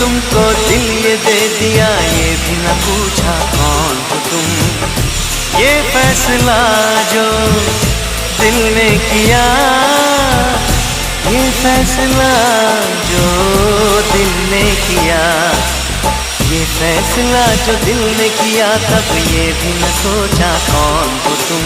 तुमको दिल ये दे दिया, ये भी न पूछा कौन हो तुम। ये फैसला जो दिल ने किया, ये फैसला जो दिल ने किया, ये फैसला जो दिल ने किया, तब ये भी न सोचा कौन हो तुम।